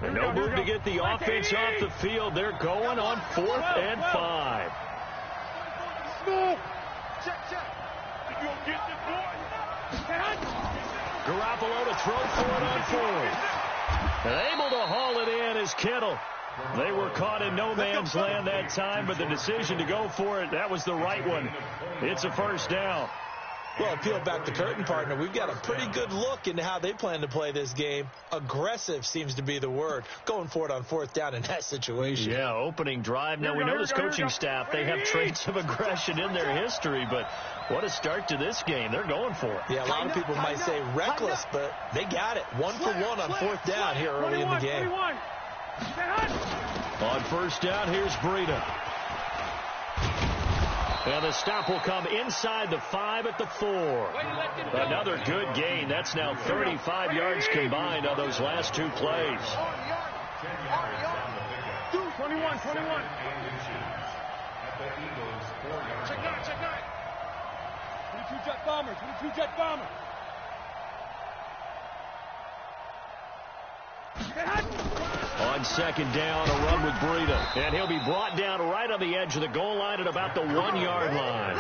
And no move to get the offense off the field. They're going on 4th and 5. Garoppolo to throw for it on 4th. And able to haul it in is Kittle. They were caught in no man's land that time, but the decision to go for it, that was the right one. It's a first down. Well, peel back the curtain, partner. We've got a pretty good look into how they plan to play this game. Aggressive seems to be the word. Going for it on 4th down in that situation. Yeah, opening drive. Now, we know this coaching staff, they have traits of aggression in their history, but what a start to this game. They're going for it. Yeah, a lot of people might say reckless, but they got it. 1 for 1 on 4th down here early in the game. On first down, here's Breida. And the stop will come inside the 5 at the 4. Another good gain. That's now 35 yards combined on those last 2 plays. 21. Check out. 22 jet bomber. On second down, a run with Breida. And he'll be brought down right on the edge of the goal line at about the 1-yard line.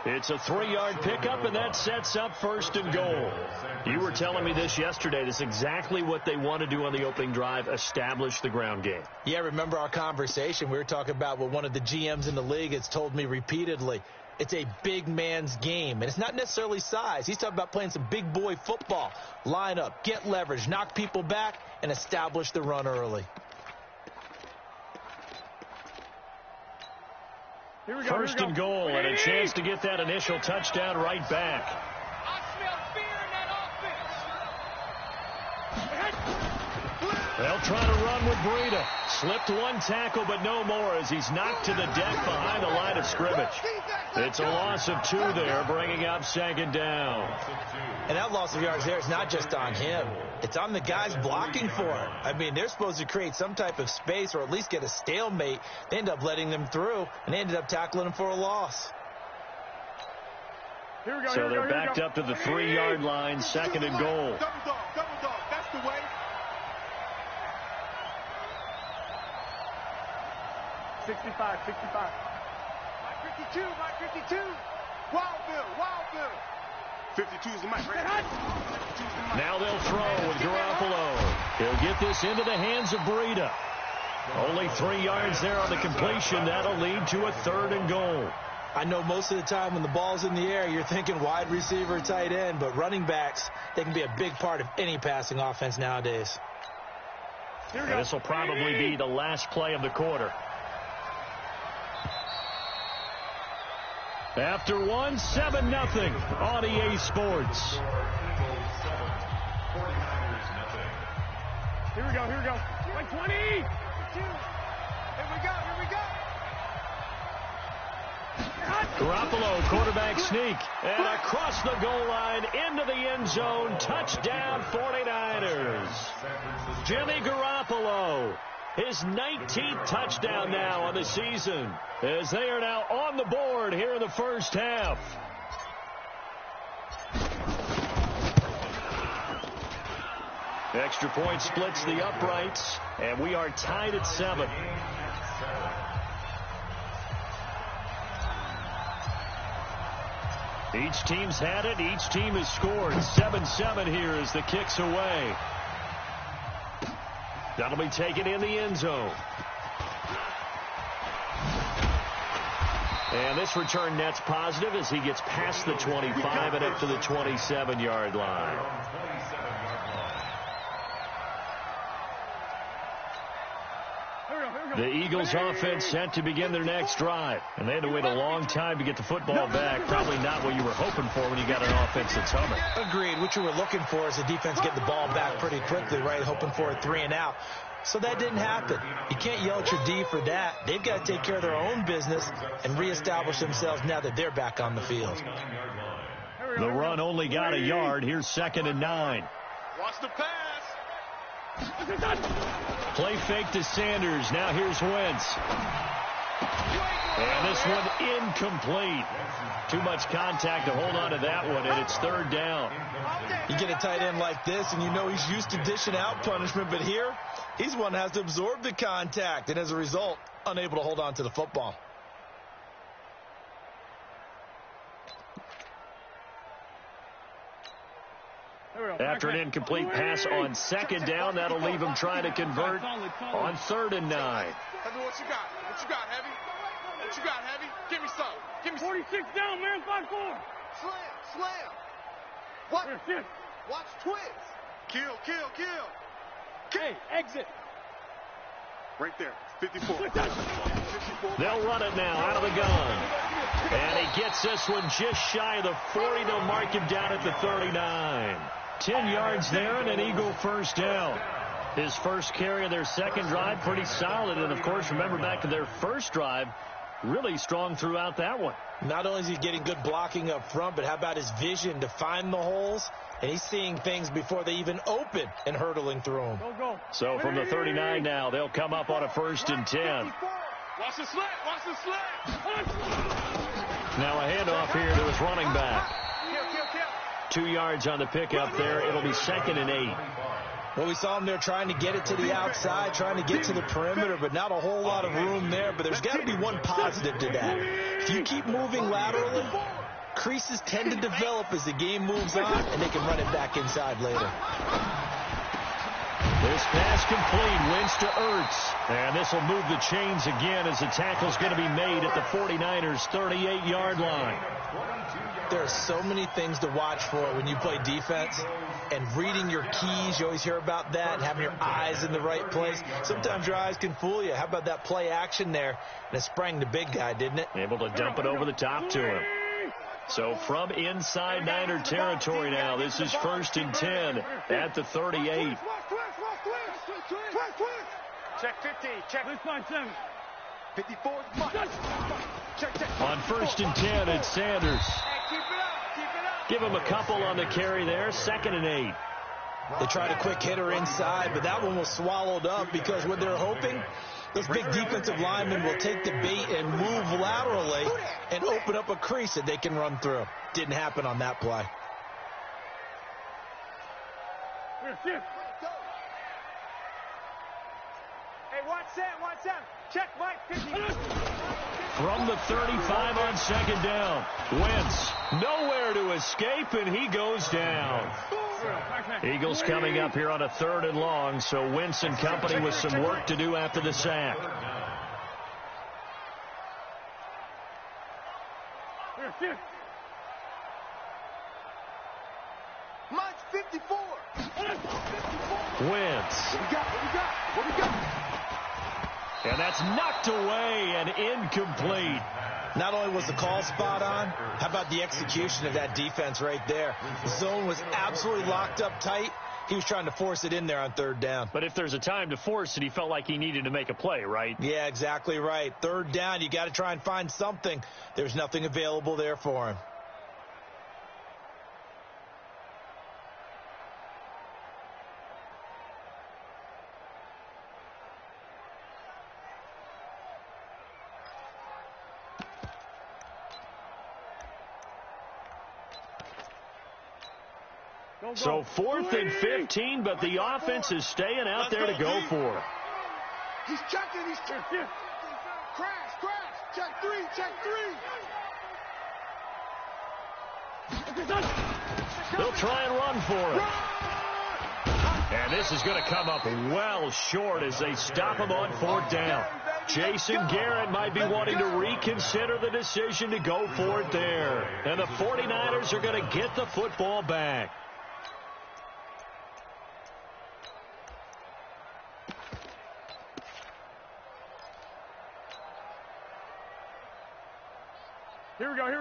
It's a 3-yard pickup, and that sets up 1st and goal. You were telling me this yesterday. This is exactly what they want to do on the opening drive, establish the ground game. Yeah, remember our conversation? We were talking about what one of the GMs in the league has told me repeatedly. It's a big man's game, and it's not necessarily size. He's talking about playing some big boy football. Line up, get leverage, knock people back, and establish the run early. First and goal, and a chance to get that initial touchdown right back. I smell fear in that offense. They'll try to run with Breida. Slipped 1 tackle, but no more as he's knocked to the deck behind the line of scrimmage. It's a loss of 2 there, bringing up 2nd down. And that loss of yards there is not just on him. It's on the guys blocking for it. I mean, they're supposed to create some type of space or at least get a stalemate. They end up letting them through, and they ended up tackling them for a loss. So they're backed up to the 3-yard line, 2nd and goal. Double dog. That's the way. 65. Mike 52. Wildville. 52 is the mic, right? Now they'll throw with Garoppolo. He'll get this into the hands of Breida. Only 3 yards there on the completion. That'll lead to a 3rd and goal. I know most of the time when the ball's in the air, you're thinking wide receiver, tight end, but running backs, they can be a big part of any passing offense nowadays. And this will probably be the last play of the quarter. After 1, 7-0 on EA Sports. Here we go. 20. Here we go. Garoppolo, quarterback sneak, and across the goal line into the end zone. Touchdown 49ers. Jimmy Garoppolo, his 19th touchdown now on the season, as they are now on the board here in the first half. Extra point splits the uprights, and we are tied at 7. Each team's had it. Each team has scored. 7-7 here as the kick's away. That'll be taken in the end zone. And this return net's positive as he gets past the 25 and up to the 27-yard line. The Eagles offense set to begin their next drive. And they had to wait a long time to get the football back. Probably not what you were hoping for when you got an offense that's humming. Agreed. What you were looking for is the defense getting the ball back pretty quickly, right? Hoping for a 3 and out. So that didn't happen. You can't yell at your D for that. They've got to take care of their own business and reestablish themselves now that they're back on the field. The run only got a yard. Here's 2nd and 9. Watch the pass. Play fake to Sanders. Now here's Wentz. And this one incomplete. Too much contact to hold on to that one, and it's third down. You get a tight end like this, and you know he's used to dishing out punishment, but here, he's one that has to absorb the contact, and as a result, unable to hold on to the football. After an incomplete pass on second down, that'll leave him trying to convert on 3rd and 9. Heavy, what you got? What you got, Heavy? What you got, Heavy? Give me some. Give me some. 46 down, man. 5-4. Slam. What? Watch twins. Kill. Hey, exit. Right there. 54. They'll run it now out of the gun. And he gets this one just shy of the 40. They'll mark him down at the 39. 10 yards there and an Eagle first down. His first carry of their second drive, pretty solid. And, of course, remember back to their first drive, really strong throughout that one. Not only is he getting good blocking up front, but how about his vision to find the holes? And he's seeing things before they even open and hurtling through them. Go. So from the 39 now, they'll come up on a 1st and 10. Watch the slant. Now a handoff here to his running back. 2 yards on the pickup there. It'll be 2nd and 8. Well, we saw him there trying to get it to the outside, trying to get to the perimeter, but not a whole lot of room there. But there's got to be one positive to that. If you keep moving laterally, creases tend to develop as the game moves on, and they can run it back inside later. This pass complete. Wins to Ertz. And this will move the chains again as the tackle's going to be made at the 49ers' 38-yard line. There are so many things to watch for when you play defense. And reading your keys, you always hear about that, and having your eyes in the right place. Sometimes your eyes can fool you. How about that play action there? And it sprang the big guy, didn't it? Able to dump it over the top to him. So from inside Niner territory now, this is 1st and 10 at the 38. Check 50. Check. 54. On 1st and 10, it's Sanders. Keep it up. Give him a couple on the carry there. 2nd and 8. They tried a quick hitter inside, but that one was swallowed up because what they're hoping, those big defensive linemen will take the bait and move laterally and open up a crease that they can run through. Didn't happen on that play. Hey, watch that. Check, Mike. 50. From the 35 on 2nd down. Wentz nowhere to escape, and he goes down. Eagles coming up here on a 3rd and long, so Wentz and company with some work to do after the sack. Mike's 54. Wentz. What we got? And that's knocked away and incomplete. Not only was the call spot on, how about the execution of that defense right there? The zone was absolutely locked up tight. He was trying to force it in there on 3rd down. But if there's a time to force it, he felt like he needed to make a play, right? Yeah, exactly right. 3rd down, you got to try and find something. There's nothing available there for him. So 4th and 15, but the offense is staying out there to go for it. He's checking. Crash. Check 3. They'll try and run for it. And this is going to come up well short as they stop him on 4th down. Jason Garrett might be wanting to reconsider the decision to go for it there. And the 49ers are going to get the football back.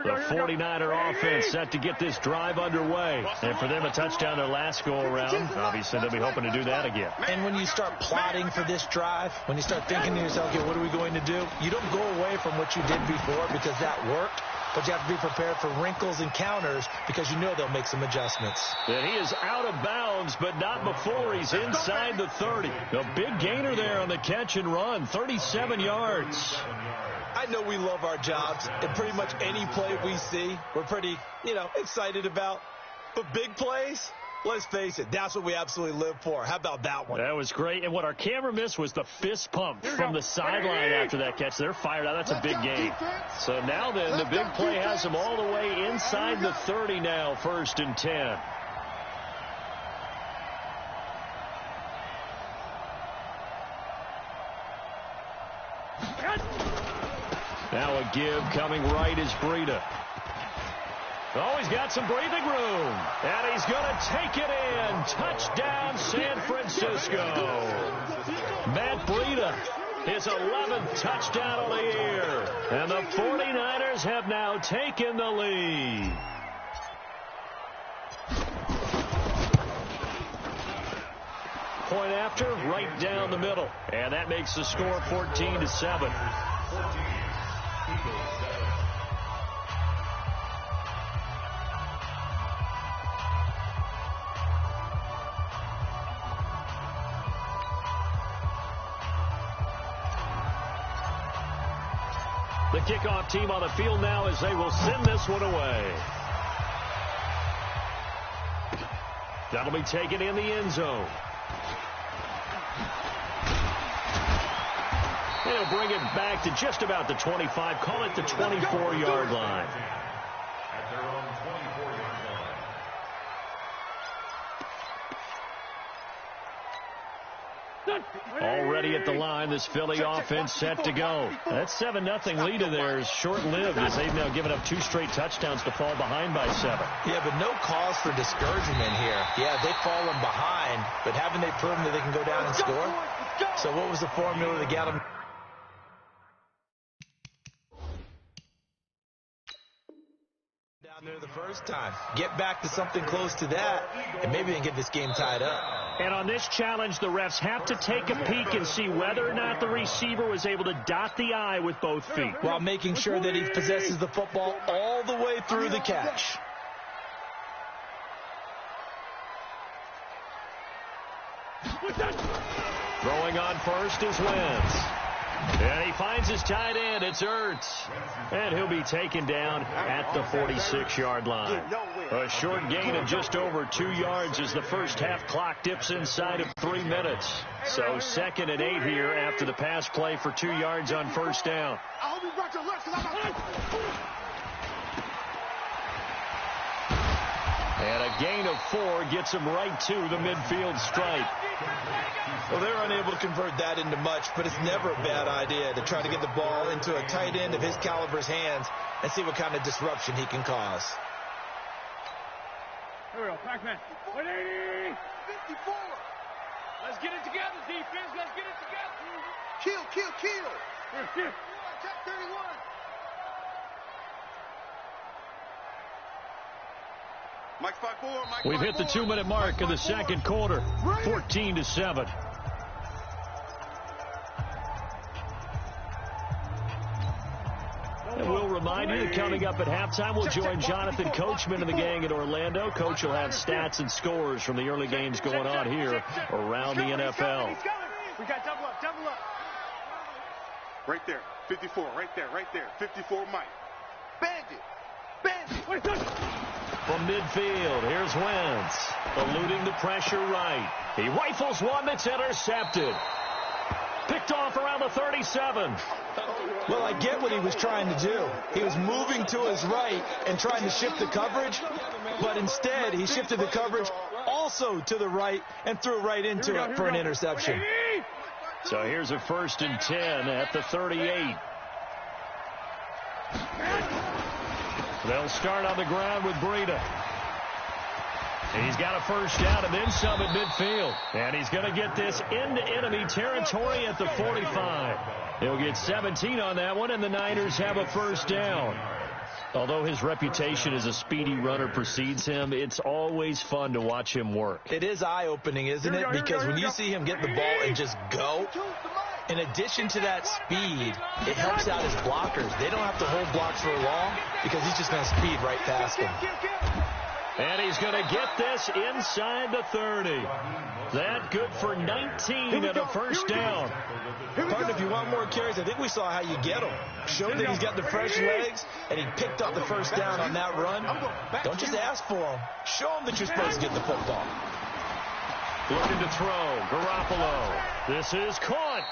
The 49er offense set to get this drive underway. And for them, a touchdown their last go-around. Obviously, they'll be hoping to do that again. And when you start plotting for this drive, when you start thinking to yourself, okay, what are we going to do? You don't go away from what you did before because that worked. But you have to be prepared for wrinkles and counters because you know they'll make some adjustments. And he is out of bounds, but not before he's inside the 30. A big gainer there on the catch and run, 37 yards. I know we love our jobs, and pretty much any play we see, we're pretty, excited about. But big plays, let's face it, that's what we absolutely live for. How about that one? That was great. And what our camera missed was the fist pump from the sideline after that catch. They're fired out. That's a big game. So now then, the big play has them all the way inside the 30 now, 1st and 10. Now a give coming right is Breida. Oh, he's got some breathing room. And he's going to take it in. Touchdown, San Francisco. Matt Breida, his 11th touchdown of the year. And the 49ers have now taken the lead. Point after, right down the middle. And that makes the score 14-7. The kickoff team on the field now as they will send this one away. That'll be taken in the end zone. And he'll bring it back to just about the 25. Call it the 24-yard line. At their own 24-yard line. Already at the line, this Philly offense set to go. That 7-0 lead of theirs short-lived as they've now given up 2 straight touchdowns to fall behind by 7. Yeah, but no cause for discouragement here. Yeah, they've fallen behind, but haven't they proven that they can go down and score? So what was the formula that got them? Down there the first time. Get back to something close to that, and maybe they can get this game tied up. And on this challenge, the refs have to take a peek and see whether or not the receiver was able to dot the I with both feet, while making sure that he possesses the football all the way through the catch. Throwing on first is Wentz. And he finds his tight end. It's Ertz. And he'll be taken down at the 46-yard line. A short gain of just over 2 yards as the first half clock dips inside of 3 minutes. So 2nd and 8 here after the pass play for 2 yards on first down. And a gain of 4 gets him right to the midfield stripe. Well, they're unable to convert that into much, but it's never a bad idea to try to get the ball into a tight end of his caliber's hands and see what kind of disruption he can cause. Here we go, Pac-Man. 180! 54! Let's get it together, defense. Let's get it together. Kill. Here. Check 31. We've hit the 2-minute mark in the second quarter. 14-7. And we'll remind you that coming up at halftime, we'll join Jonathan Coachman and the gang in Orlando. Coach will have stats and scores from the early games going on here around the NFL. We got double up. Right there. 54. Right there. 54 Mike. Bandit. From midfield, here's Wentz, eluding the pressure right. He rifles one that's intercepted. Picked off around the 37. Well, I get what he was trying to do. He was moving to his right and trying to shift the coverage, but instead he shifted the coverage also to the right and threw right into it for an interception. So here's a 1st and 10 at the 38. They'll start on the ground with Breida. He's got a first down and then some at midfield. And he's going to get this into enemy territory at the 45. He'll get 17 on that one, and the Niners have a first down. Although his reputation as a speedy runner precedes him, it's always fun to watch him work. It is eye-opening, isn't it? Because when you see him get the ball and just go, in addition to that speed, it helps out his blockers. They don't have to hold blocks for long because he's just going to speed right past them. And he's going to get this inside the 30. That good for 19 and a first down. Partner, if you want more carries, I think we saw how you get them. Showed that he's got the fresh legs, and he picked up the first down on that run. Don't just ask for them. Show him that you're supposed to get the football. Looking to throw. Garoppolo. This is caught.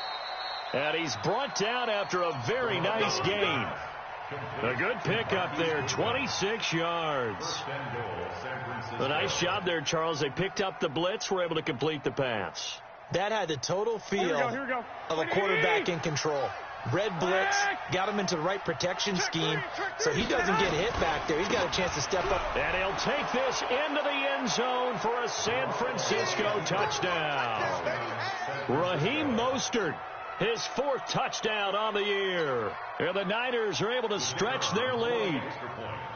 And he's brought down after a very nice gain. A good pickup there, 26 yards. A nice job there, Charles. They picked up the blitz, were able to complete the pass. That had the total feel of a quarterback in control. Red blitz, got him into the right protection scheme, so he doesn't get hit back there. He's got a chance to step up. And he'll take this into the end zone for a San Francisco touchdown. Raheem Mostert, his 4th touchdown on the year. And the Niners are able to stretch their lead.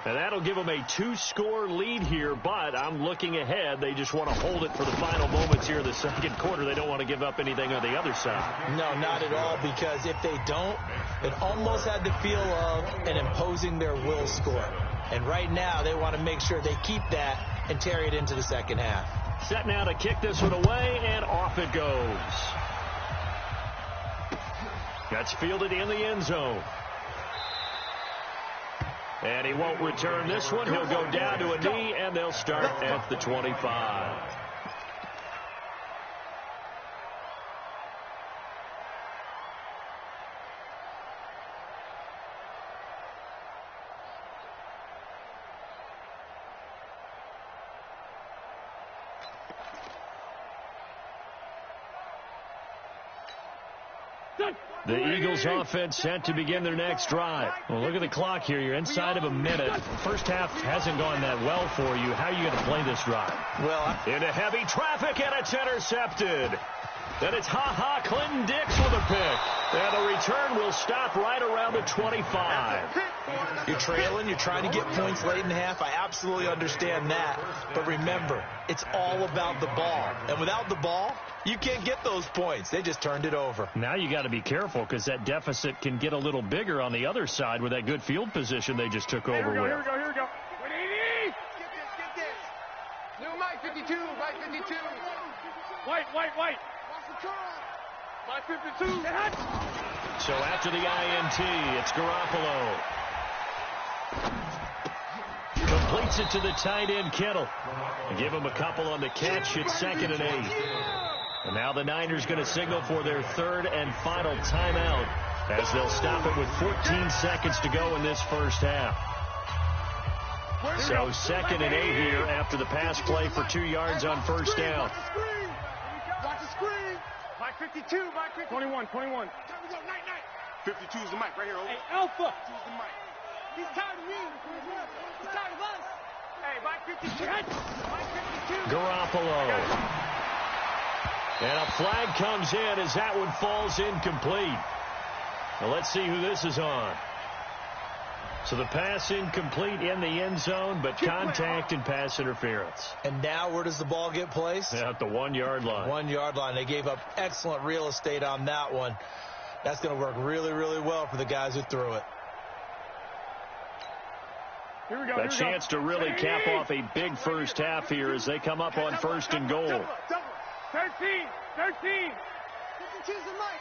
And that'll give them a 2-score lead here, but I'm looking ahead. They just want to hold it for the final moments here in the second quarter. They don't want to give up anything on the other side. No, not at all, because if they don't, it almost had the feel of an imposing their will score. And right now, they want to make sure they keep that and carry it into the second half. Set now to kick this one away, and off it goes. That's fielded in the end zone. And he won't return this one. He'll go down to a knee, and they'll start at the 25. The Eagles offense set to begin their next drive. Well, look at the clock here. You're inside of a minute. First half hasn't gone that well for you. How are you going to play this drive? Well, into heavy traffic, and it's intercepted. Then it's Clinton Dix with a pick. And the return will stop right around the 25. You're trailing. You're trying to get points late in the half. I absolutely understand that. But remember, it's all about the ball. And without the ball, you can't get those points. They just turned it over. Now you got to be careful because that deficit can get a little bigger on the other side with that good field position they just took over with. Here we go. 180. Get this. New Mike 52. Mike 52. White. Watch the turn. Mike 52. So after the INT, it's Garoppolo. Completes it to the tight end, Kittle. Give him a couple on the catch. It's 2nd and 8. And now the Niners going to signal for their 3rd and final timeout as they'll stop it with 14 seconds to go in this first half. So 2nd and 8 here after the pass play for 2 yards on first down. Watch the screen. Mike 52. Mike 52. 21. 51. 52 is the mic right here. Over. Hey, Alpha. 52 is the mic. He's tired of me. He's tired of us. Hey, Mike 52. Mike 52. Garoppolo. And a flag comes in as that one falls incomplete. Now let's see who this is on. So the pass incomplete in the end zone, but contact and pass interference. And now where does the ball get placed? At the 1-yard line. 1-yard line. They gave up excellent real estate on that one. That's going to work really, really well for the guys who threw it. Here we go. A chance to really cap off a big first half here as they come up on 1st and goal. 13. 52's the mic.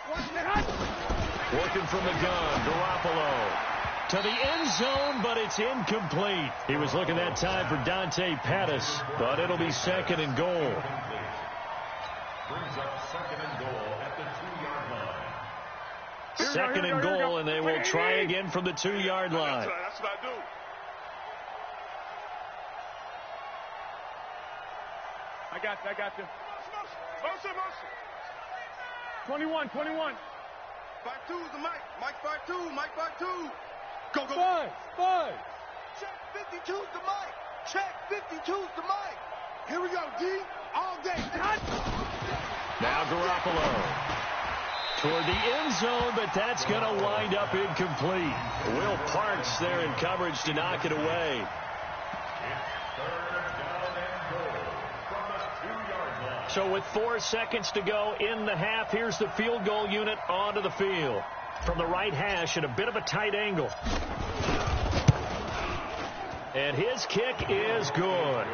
Working from the gun, Garoppolo. To the end zone, but it's incomplete. He was looking that time for Dante Pettis, but it'll be 2nd and goal. Brings up 2nd and goal at the 2-yard line. 2nd and goal, and they will try again from the 2-yard line. That's what I do. I got you. Motion. 21. 52 is the mic. Mike 52. Mike 52. Go. 5. Check 52's the mic. Check 52's the mic. Here we go, D. All day. Now Garoppolo. Toward the end zone, but that's going to wind up incomplete. Will Parks there in coverage to knock it away. So with 4 seconds to go in the half, here's the field goal unit onto the field. From the right hash at a bit of a tight angle. And his kick is good.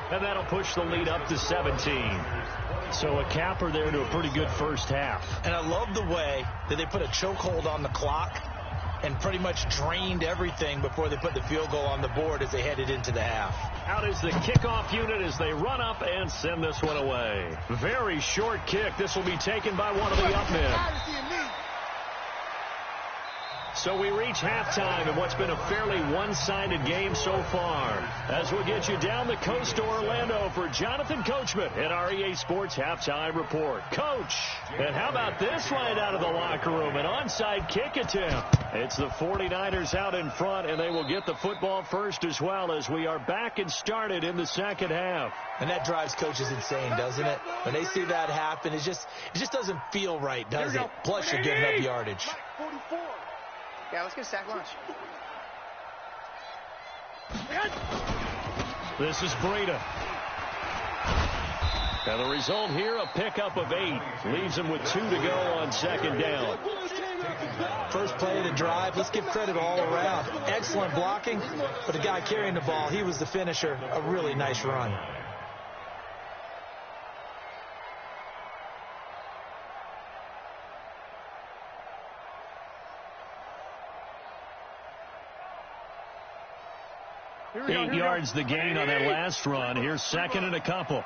And that'll push the lead up to 17. So a capper there to a pretty good first half. And I love the way that they put a chokehold on the clock and pretty much drained everything before they put the field goal on the board as they headed into the half. Out is the kickoff unit as they run up and send this one away. Very short kick. This will be taken by one of the up men. So we reach halftime in what's been a fairly one-sided game so far. As we'll get you down the coast to Orlando for Jonathan Coachman at our EA Sports Halftime Report. Coach, and how about this right out of the locker room? An onside kick attempt. It's the 49ers out in front, and they will get the football first as well as we are back and started in the second half. And that drives coaches insane, doesn't it? When they see that happen, it just doesn't feel right, does it? Plus, you're giving up yardage. Yeah, let's get a sack lunch. This is Breida. And the result here, a pickup of 8. Leaves him with 2 to go on second down. First play of the drive. Let's give credit all around. Excellent blocking, but the guy carrying the ball, he was the finisher. A really nice run. Eight yards the gain on that last run. Here's second and a couple.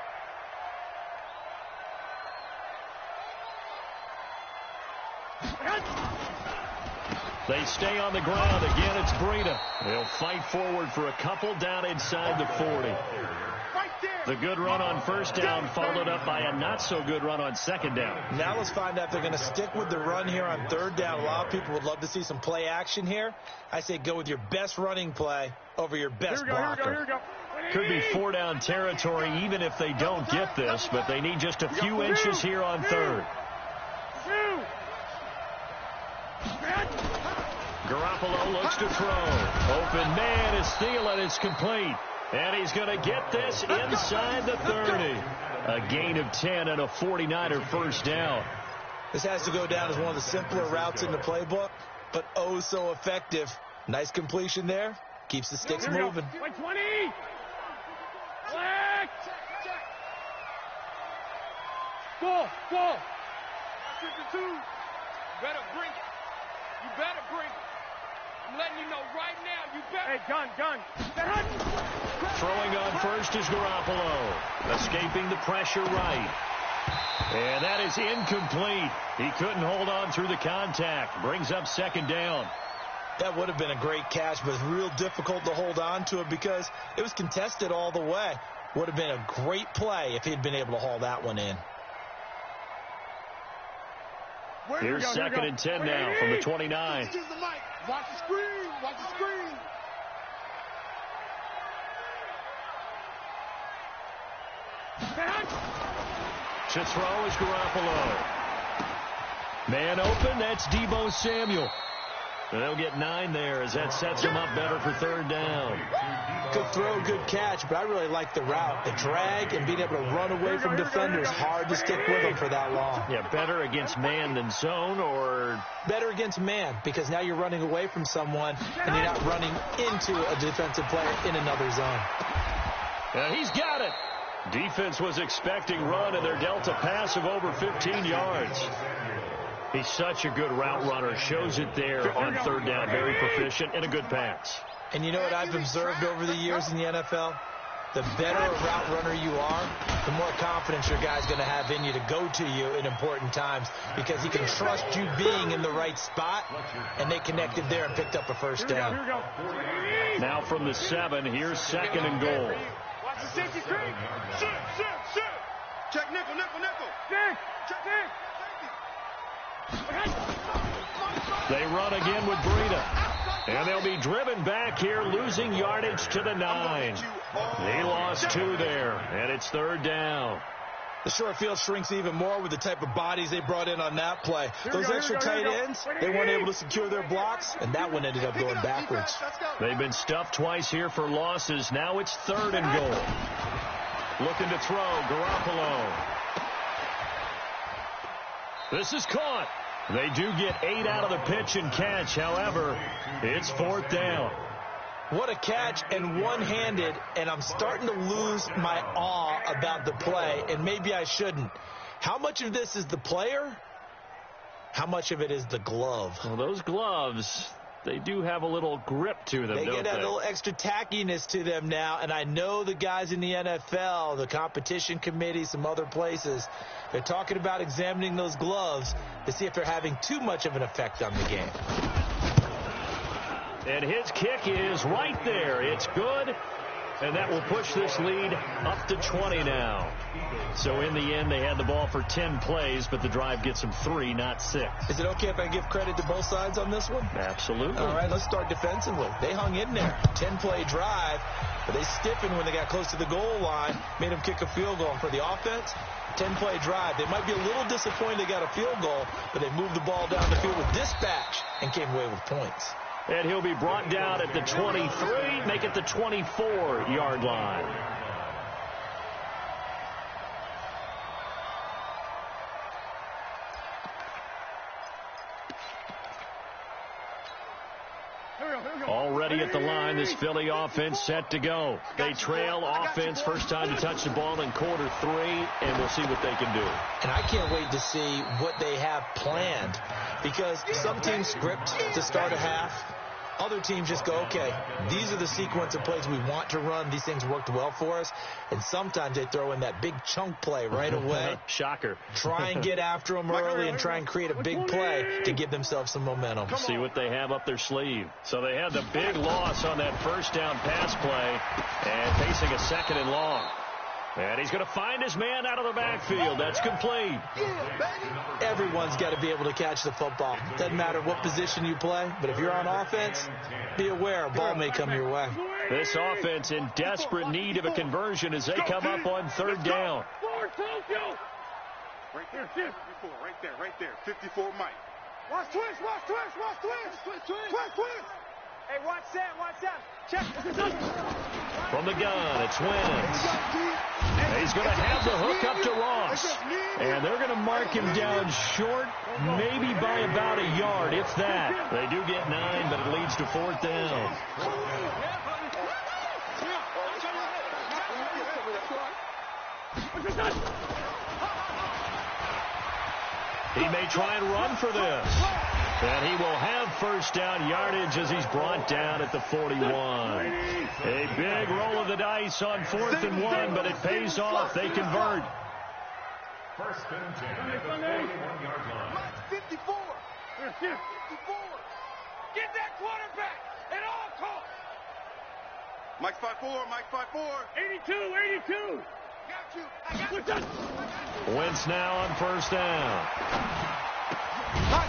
They stay on the ground. Again, it's Breida. They'll fight forward for a couple down inside the 40. The good run on first down followed up by a not-so-good run on second down. Now let's find out if they're going to stick with the run here on third down. A lot of people would love to see some play action here. I say go with your best running play over your best blocker. Here we go. Could be 4-down territory even if they don't get this, but they need just a few inches here on third. Garoppolo looks to throw. Open man is Thielen. It's complete. And he's going to get this inside the 30. A gain of 10 and a 49er first down. This has to go down as one of the simpler routes in the playbook, but oh so effective. Nice completion there. Keeps the sticks moving. 20. Ball. 52. You better bring it. I'm letting you know right now. You better. Hey, gun. Throwing on first is Garoppolo. Escaping the pressure right. And that is incomplete. He couldn't hold on through the contact. Brings up second down. That would have been a great catch, but it's real difficult to hold on to it because it was contested all the way. Would have been a great play if he'd been able to haul that one in. Here's second and 10 now from the 29. Watch the screen. To throw is Garoppolo. Man open, that's Deebo Samuel. And they'll get 9 there as that sets him up better for third down. Good throw, good catch, but I really like the route. The drag and being able to run away from defenders. Hard to stick with them for that long. Yeah, better against man than zone, or? Better against man, because now you're running away from someone and you're not running into a defensive player in another zone. And he's got it. Defense was expecting run, and they're dealt a pass of over 15 yards. He's such a good route runner. Shows it there on third down. Very proficient and a good pass. And you know what I've observed over the years in the NFL? The better a route runner you are, the more confidence your guy's going to have in you to go to you in important times because he can trust you being in the right spot, and they connected there and picked up a first down. Now from the 7, here's second and goal. Watch the safety screen. Shoot. Check nickel. Check. They run again with Breida. And they'll be driven back here, losing yardage to the 9. He lost 2 there, and it's third down. The short field shrinks even more with the type of bodies they brought in on that play. Those extra tight ends, they weren't able to secure their blocks, and that one ended up going backwards. They've been stuffed twice here for losses. Now it's third and goal. Looking to throw, Garoppolo. This is caught. They do get 8 out of the pitch and catch. However, it's fourth down. What a catch, and one-handed, and I'm starting to lose my awe about the play, and maybe I shouldn't. How much of this is the player? How much of it is the glove? Well, those gloves, they do have a little grip to them, They don't get that little extra tackiness to them now, and I know the guys in the NFL, the competition committee, some other places, they're talking about examining those gloves to see if they're having too much of an effect on the game. And his kick is right there. It's good, and that will push this lead up to 20 now. So in the end, they had the ball for 10 plays, but the drive gets them 3, not 6. Is it okay if I give credit to both sides on this one? Absolutely. All right, let's start defensively. They hung in there. 10-play drive, but they stiffened when they got close to the goal line, made them kick a field goal. And for the offense, 10-play drive. They might be a little disappointed they got a field goal, but they moved the ball down the field with dispatch and came away with points. And he'll be brought down at the 23, make it the 24-yard line. Already at the line, this Philly offense set to go. They trail offense, first time to touch the ball in quarter 3, and we'll see what they can do. And I can't wait to see what they have planned, because some teams script to start a half. Other teams just go, okay, these are the sequence of plays we want to run. These things worked well for us. And sometimes they throw in that big chunk play right away. Shocker. Try and get after them early and try and create a big play to give themselves some momentum. See what they have up their sleeve. So they had the big loss on that first down pass play and facing a 2nd and long. And he's going to find his man out of the backfield. That's complete. Everyone's got to be able to catch the football. Doesn't matter what position you play, but if you're on offense, be aware a ball may come your way. This offense in desperate need of a conversion as they come up on 3rd down. Right there, 54, right there. 54, Mike. Watch twist. Hey, watch that. Check. From the gun, it's Wentz. He's going to have the hook up to Ross. And they're going to mark him down short, maybe by about a yard, if that. They do get 9, but it leads to 4th down. He may try and run for this. And he will have first down yardage as he's brought down at the 41. A big roll of the dice on 4th and 1, but it pays off. They convert. First and 10 at the 41-yard line. 54. 54. Get that quarterback at all costs. Mike 5-4. 82. I got you. Wentz now on first down.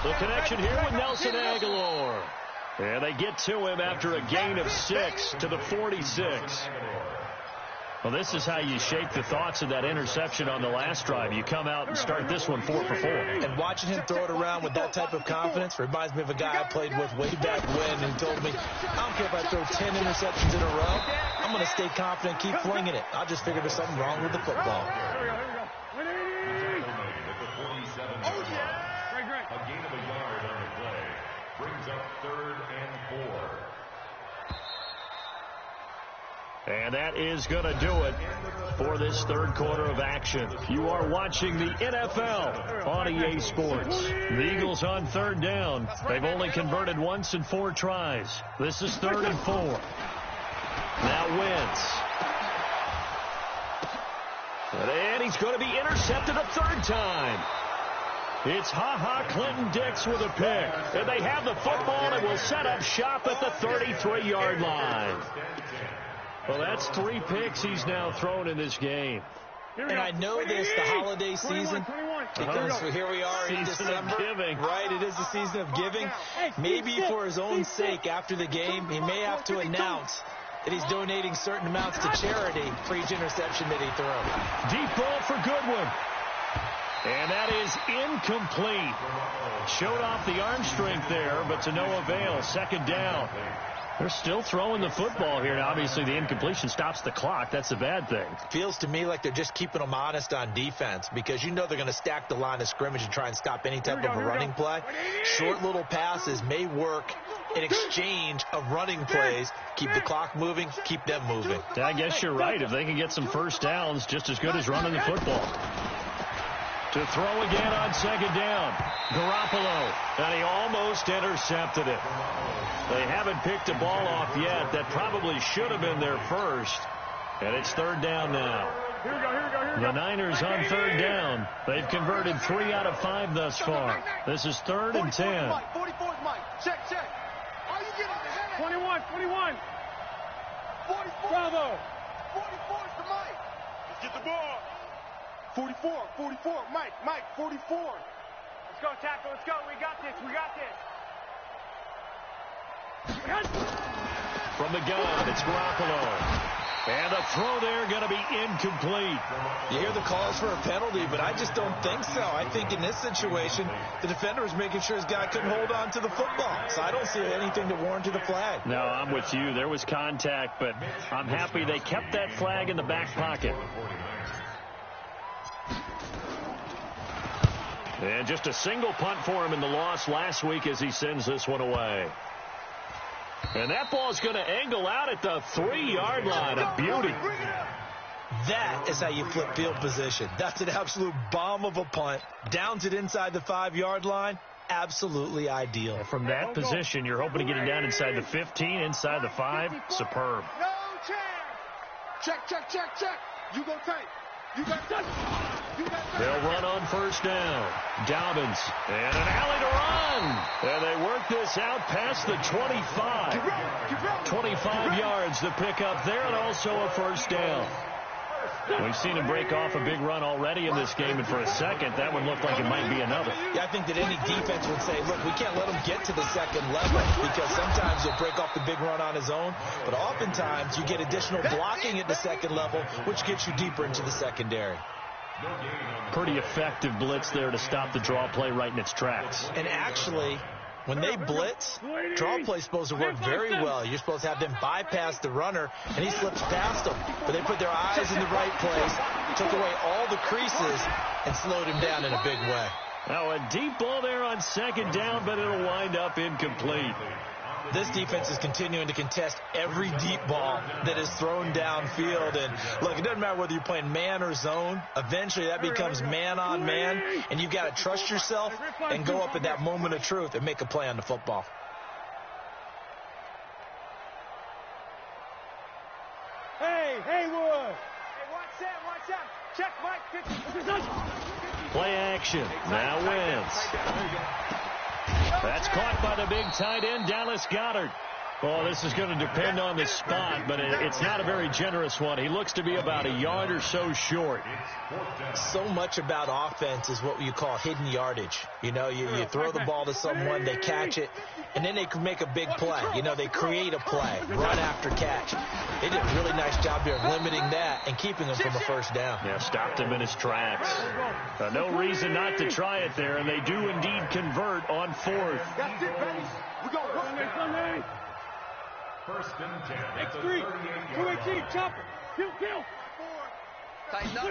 The connection here with Nelson Aguilar. And they get to him after a gain of 6 to the 46. Well, this is how you shake the thoughts of that interception on the last drive. You come out and start this one 4 for 4. And watching him throw it around with that type of confidence reminds me of a guy I played with way back when, and he told me, I don't care if I throw 10 interceptions in a row. I'm going to stay confident, keep flinging it. I just figured there's something wrong with the football. A gain of a yard on the play brings up 3rd and 4. And that is going to do it for this 3rd quarter of action. You are watching the NFL on EA Sports. The Eagles on 3rd down. They've only converted once in 4 tries. This is 3rd and 4. Now Wentz. And he's going to be intercepted a 3rd time. It's Clinton Dix with a pick. And they have the football and will set up shop at the 33-yard line. Well, that's 3 picks he's now thrown in this game. And I know this, the holiday season, because here we are in December. Right, it is the season of giving. Maybe for his own sake, after the game, he may have to announce that he's donating certain amounts to charity for each interception that he throws. Deep ball for Goodwin. And that is incomplete. Showed off the arm strength there, but to no avail. 2nd down. They're still throwing the football here. Now, obviously, the incompletion stops the clock. That's a bad thing. Feels to me like they're just keeping them honest on defense, because you know they're going to stack the line of scrimmage and try and stop any type of a running play. Short little passes may work in exchange of running plays Keep the clock moving, keep them moving. I guess you're right. If they can get some first downs, just as good as running the football. To throw again on second down. Garoppolo, and he almost intercepted it. They haven't picked a ball off yet. That probably should have been their first. And it's third down now. Here we go. The Niners on third down. They've converted 3 out of 5 thus far. This is 3rd and 10. 44's Mike. Check. Are you getting the head? 21. 44. Bravo. 44's the Mike. Let's get the ball. 44. Mike, 44. Let's go, tackle. Let's go. We got this. From the gun, it's Garoppolo. And the throw there going to be incomplete. You hear the calls for a penalty, but I just don't think so. I think in this situation, the defender was making sure his guy couldn't hold on to the football. So I don't see anything to warrant the flag. No, I'm with you. There was contact, but I'm happy they kept that flag in the back pocket. And just a single punt for him in the loss last week as he sends this one away. And that ball's going to angle out at the 3-yard line. A beauty. That is how you flip field position. That's an absolute bomb of a punt. Downs it inside the 5-yard line. Absolutely ideal. From that position, you're hoping to get it down inside the 15, inside the 5. Superb. No chance. Check. You go tight. You got touch. They'll run on first down. Dobbins. And an alley to run. And they work this out past the 25. 25 yards to pick up there, and also a first down. We've seen him break off a big run already in this game, and for a second, that one looked like it might be another. Yeah, I think that any defense would say, look, we can't let him get to the second level, because sometimes he'll break off the big run on his own, but oftentimes you get additional blocking at the second level, which gets you deeper into the secondary. Pretty effective blitz there to stop the draw play right in its tracks. And actually, when they blitz, draw play is supposed to work very well. You're supposed to have them bypass the runner, and he slips past them. But they put their eyes in the right place, took away all the creases, and slowed him down in a big way. Now a deep ball there on second down, but it'll wind up incomplete. This defense is continuing to contest every deep ball that is thrown downfield. And, look, it doesn't matter whether you're playing man or zone. Eventually that becomes man on man, and you've got to trust yourself and go up at that moment of truth and make a play on the football. Hey, Haywood. Hey, watch out. Check, Mike. Play action. Now wins. That's caught by the big tight end, Dallas Goedert. Oh, this is going to depend on the spot, but it's not a very generous one. He looks to be about a yard or so short. So much about offense is what you call hidden yardage. You know, you throw the ball to someone, they catch it, and then they can make a big play. You know, they create a play, run after catch. They did a really nice job there limiting that and keeping him from a first down. Yeah, stopped him in his tracks. No reason not to try it there, and they do indeed convert on 4th. That's it, baby. We go. Sunday. First and 10. X3. 218. Chopper. Kill. Tighten up.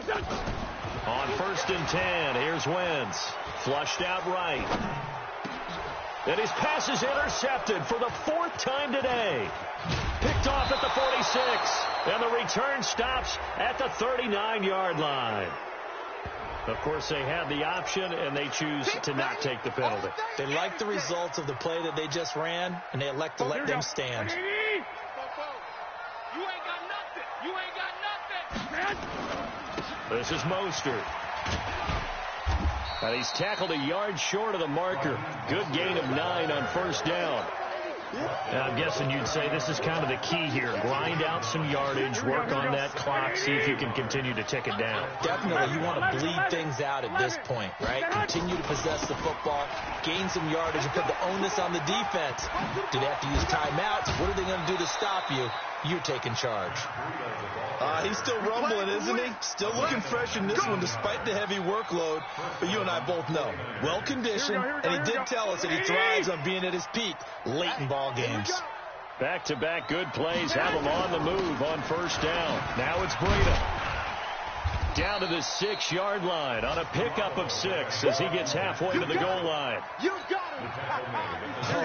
On 1st and 10, here's Wentz. Flushed out right. And his pass is intercepted for the 4th time today. Picked off at the 46. And the return stops at the 39-yard line. Of course, they had the option, and they choose to not take the penalty. They like the results of the play that they just ran, and they elect to let them stand. You ain't got nothing. This is Mostert. And he's tackled a yard short of the marker. Good gain of 9 on first down. And I'm guessing you'd say this is kind of the key here. Grind out some yardage, work on that clock, see if you can continue to tick it down. Definitely, you want to bleed things out at this point, right? Continue to possess the football, gain some yardage, and put the onus on the defense. Do they have to use timeouts? What are they going to do to stop you? You're taking charge. He's still rumbling, isn't he? Still looking fresh in this one despite the heavy workload. But you and I both know, well-conditioned, and he did tell us that he thrives on being at his peak late in ball games. Back-to-back good plays have him on the move on first down. Now it's Breida. Down to the 6-yard line on a pickup of 6 as he gets halfway to the goal line. You got him.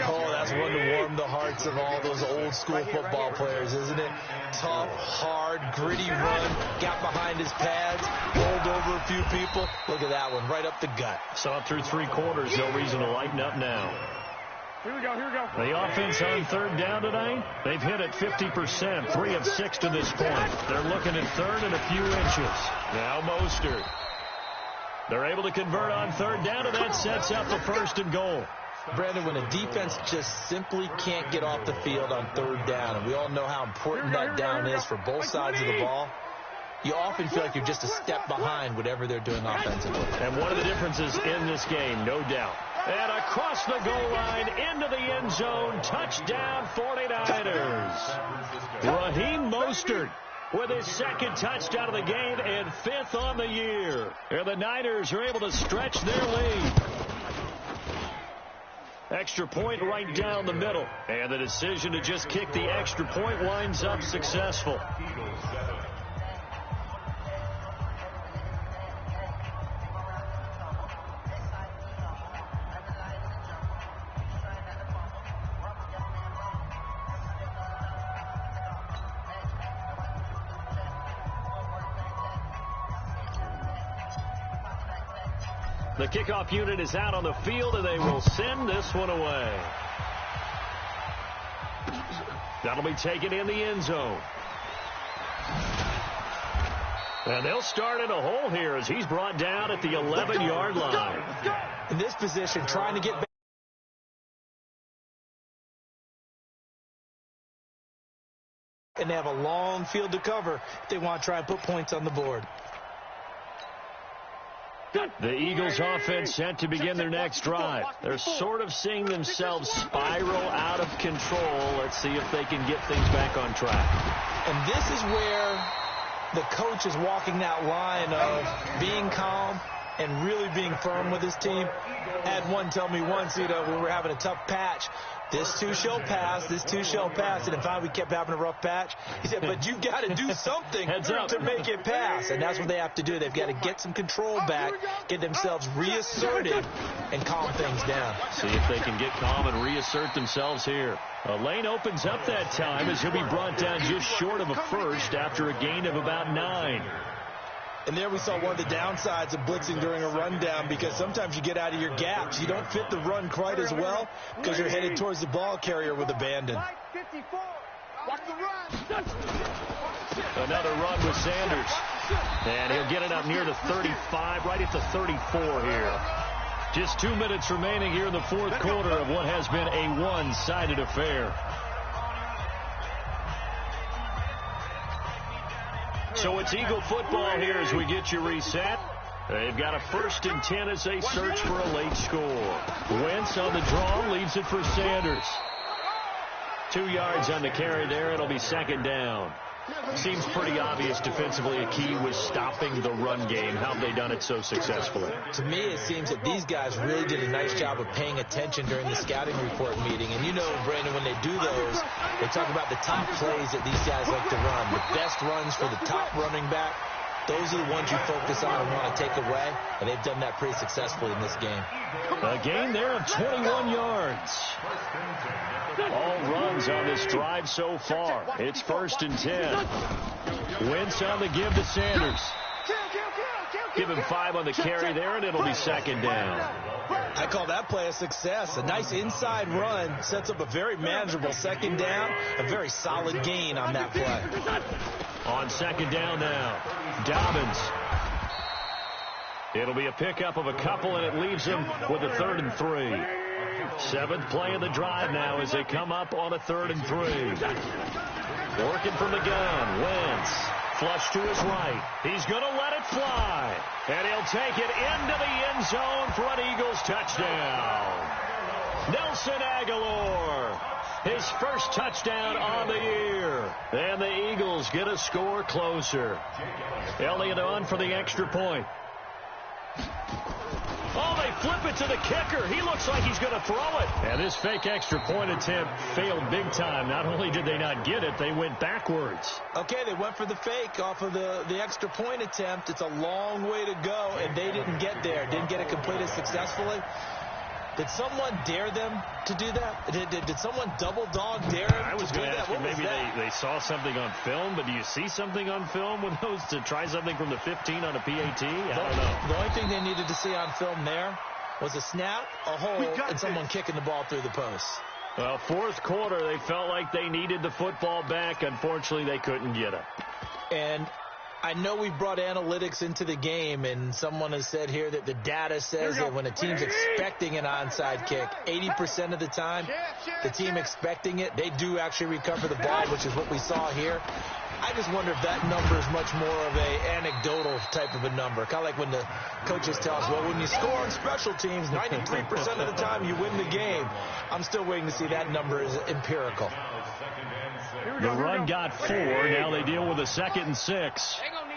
Oh, that's one to warm the hearts of all those old school football players, isn't it? Tough, hard, gritty run, got behind his pads, rolled over a few people. Look at that one, right up the gut. Saw through 3 quarters, no reason to lighten up now. Here we go, here we go. The offense on 3rd down tonight, they've hit it 50%, 3 of 6 to this point. They're looking at 3rd and a few inches. Now Mostert. They're able to convert on 3rd down, and that sets up the 1st and goal. Brandon, when a defense just simply can't get off the field on 3rd down, and we all know how important that down is for both sides of the ball, you often feel like you're just a step behind whatever they're doing offensively. And one of the differences in this game, no doubt. And across the goal line, into the end zone, touchdown 49ers. Raheem Mostert with his 2nd touchdown of the game and 5th on the year. And the Niners are able to stretch their lead. Extra point right down the middle. And the decision to just kick the extra point winds up successful. The kickoff unit is out on the field, and they will send this one away. That'll be taken in the end zone. And they'll start in a hole here as he's brought down at the 11-yard line. In this position, trying to get back. And they have a long field to cover if they want to try and put points on the board. The Eagles offense set to begin their next drive. They're sort of seeing themselves spiral out of control. Let's see if they can get things back on track. And this is where the coach is walking that line of being calm and really being firm with his team. I had one tell me once, when we were having a tough patch, this too shall pass, this too shall pass. And in fact, we kept having a rough patch. He said, but you've got to do something to make it pass. And that's what they have to do. They've got to get some control back, get themselves reasserted, and calm things down. See if they can get calm and reassert themselves here. A lane opens up that time as he'll be brought down just short of a first after a gain of about 9. And there we saw one of the downsides of blitzing during a rundown, because sometimes you get out of your gaps. You don't fit the run quite as well because you're headed towards the ball carrier with abandon. Another run with Sanders. And he'll get it up near the 35, right at the 34 here. Just 2 minutes remaining here in the 4th quarter of what has been a one-sided affair. So it's Eagle football here as we get you reset. They've got a 1st and 10 as they search for a late score. Wentz on the draw leaves it for Sanders. 2 yards on the carry there. It'll be 2nd down. Seems pretty obvious defensively a key was stopping the run game. How have they done it so successfully? To me, it seems that these guys really did a nice job of paying attention during the scouting report meeting. And you know, Brandon, when they do those, they talk about the top plays that these guys like to run. The best runs for the top running back. Those are the ones you focus on and want to take away. And they've done that pretty successfully in this game. A gain there of 21 yards. All runs on this drive so far. It's 1st and 10. Wentz on the give to Sanders. Give him 5 on the carry there, and it'll be 2nd down. I call that play a success. A nice inside run sets up a very manageable 2nd down. A very solid gain on that play. On 2nd down now, Dobbins. It'll be a pickup of a couple, and it leaves him with a 3rd and 3. 7th play of the drive now as they come up on a 3rd and 3. Working from the gun, Wentz. Flush to his right. He's going to let it fly. And he'll take it into the end zone for an Eagles touchdown. Nelson Aguilar. His 1st touchdown on the year. And the Eagles get a score closer. Elliott on for the extra point. Oh, they flip it to the kicker. He looks like he's going to throw it. And this fake extra point attempt failed big time. Not only did they not get it, they went backwards. Okay, they went for the fake off of the extra point attempt. It's a long way to go, and they didn't get there. Didn't get it completed successfully. Did someone dare them to do that? Did someone double dog dare them? I was going to ask you, maybe they saw something on film, but do you see something on film with those to try something from the 15 on a PAT? I don't know. The only thing they needed to see on film there was a snap, a hole, and someone kicking the ball through the post. Well, fourth quarter, they felt like they needed the football back. Unfortunately, they couldn't get it. And I know we brought analytics into the game, and someone has said here that the data says that when a team's expecting an onside kick, 80% of the time, the team expecting it, they do actually recover the ball, which is what we saw here. I just wonder if that number is much more of a anecdotal type of a number. Kind of like when the coaches tell us, well, when you score on special teams, 93% of the time you win the game. I'm still waiting to see that number is empirical. The run got 4. Now they deal with a 2nd and 6. Hang on